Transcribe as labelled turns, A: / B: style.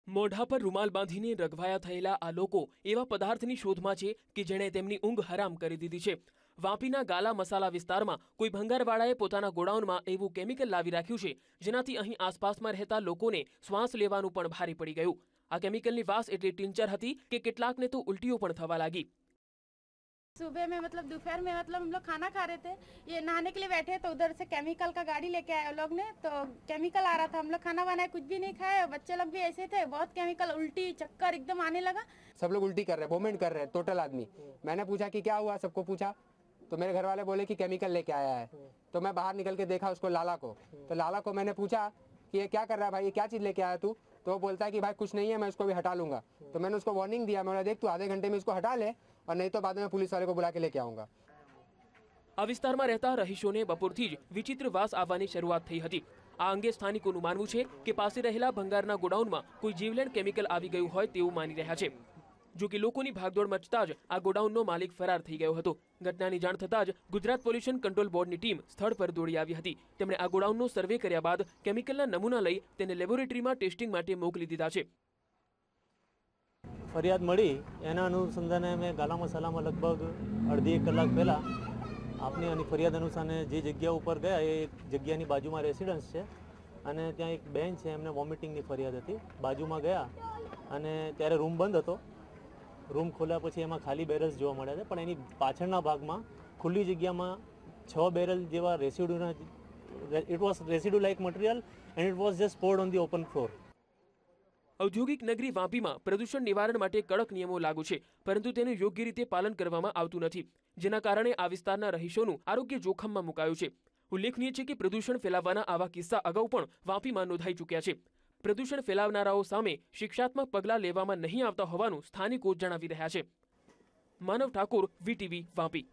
A: મોઢા પર રૂમાલ બાંધીને રઘવાયા થયેલા આ લોકો એવા પદાર્થની શોધમાં છે કે જેણે તેમની ઊંઘ હરામ કરી દીધી છે। વાપીના ગાલા મસાલા વિસ્તારમાં કોઈ ભંગારવાળાએ પોતાના ગોડાઉનમાં એવું કેમિકલ લાવી રાખ્યું છે જેનાથી અહીં આસપાસમાં રહેતા લોકોને શ્વાસ લેવાનું પણ ભારે પડી ગયું। આ કેમિકલની વાસ એટલી ટિંચર હતી કે કેટલાકને તો ઉલટીઓ પણ થવા લાગી।
B: सुबह में मतलब दोपहर में मतलब हम लोग खाना खा रहे थे, ये नहाने के लिए बैठे तो उधर से केमिकल का गाड़ी लेके आए लोग ने, तो केमिकल आ रहा था। हम लोग खाना बनाए कुछ भी नहीं खाए, बच्चे लोग भी ऐसे थे, बहुत केमिकल, उल्टी चक्कर एकदम आने लगा।
C: सब लोग उल्टी कर रहे हैं, वोमिट कर रहे हैं, टोटल आदमी। मैंने पूछा कि क्या हुआ, सबको पूछा तो मेरे घर वाले बोले कि केमिकल लेके आया है। तो मैं बाहर निकल के देखा उसको, लाला को, तो लाला को मैंने पूछा कि ये क्या कर रहा है भाई, ये क्या चीज़ लेके आया तू? तो वो बोलता है कि भाई कुछ नहीं है, मैं इसको भी हटा लूंगा। तो मैंने उसको वार्निंग दिया, मैं बोला देख तू आधे घंटे में इसको हटा ले और नहीं तो बाद में पुलिस वाले को बुला के लेके आऊंगा।
A: આ વિસ્તારમાં રહેતા રહીશોને બપોરથી જ વિચિત્ર વાસ આવવાની શરૂઆત થઈ હતી। આ અંગે સ્થાનિકોનું માનવું છે કે પાસે રહેલા ભંગારના ગોડાઉનમાં કોઈ જીવલેણ કેમિકલ આવી ગયું હોય તેવું માની રહ્યા છે। જો કે લોકોની ભાગદોડ મચતા જ આ ગોડાઉનનો માલિક ફરાર થઈ ગયો હતો। ઘટનાની જાણ થતાં જ ગુજરાત પોલ્યુશન કંટ્રોલ બોર્ડની ટીમ સ્થળ પર દોડી આવી હતી। તેમણે આ ગોડાઉનનો સર્વે કર્યા બાદ કેમિકલના નમૂના લઈ તેને લેબોરેટરીમાં ટેસ્ટિંગ માટે મોકલી દીધા છે।
D: ફરિયાદ મળી એના અનુસંધાને અમે ગાલા મસાલામાં લગભગ અડધી એક કલાક પહેલાં આપની અને ફરિયાદ અનુસારે જે જગ્યા ઉપર ગયા એ જગ્યાની બાજુમાં રેસિડન્સ છે અને ત્યાં એક બેન છે, એમને વોમિટિંગની ફરિયાદ હતી। બાજુમાં ગયા અને ત્યારે રૂમ બંધ હતો। રૂમ ખોલ્યા પછી એમાં ખાલી બેરલ્સ જોવા મળ્યા છે, પણ એની પાછળના ભાગમાં ખુલ્લી જગ્યામાં 6 બેરલ જેવા રેસિડ્યુના, it was residue like material and it was just poured on the open floor.
A: ઔદ્યોગિક નગરી વાપીમાં પ્રદૂષણ નિવારણ માટે કડક નિયમો લાગુ છે, પરંતુ તેનું યોગ્ય રીતે પાલન કરવામાં આવતું નથી, જેના કારણે આ વિસ્તારના રહીશોનું આરોગ્ય જોખમમાં મુકાયું છે। ઉલ્લેખનીય છે કે પ્રદૂષણ ફેલાવવાના આવા કિસ્સા અગાઉ પણ વાપીમાં નોંધાઈ ચૂક્યા છે। પ્રદૂષણ ફેલાવનારાઓ સામે શિક્ષાત્મક પગલાં લેવામાં નહીં આવતા હોવાનું સ્થાનિકો જણાવી રહ્યા છે। માનવ ઠાકોર, વીટીવી, વાપી।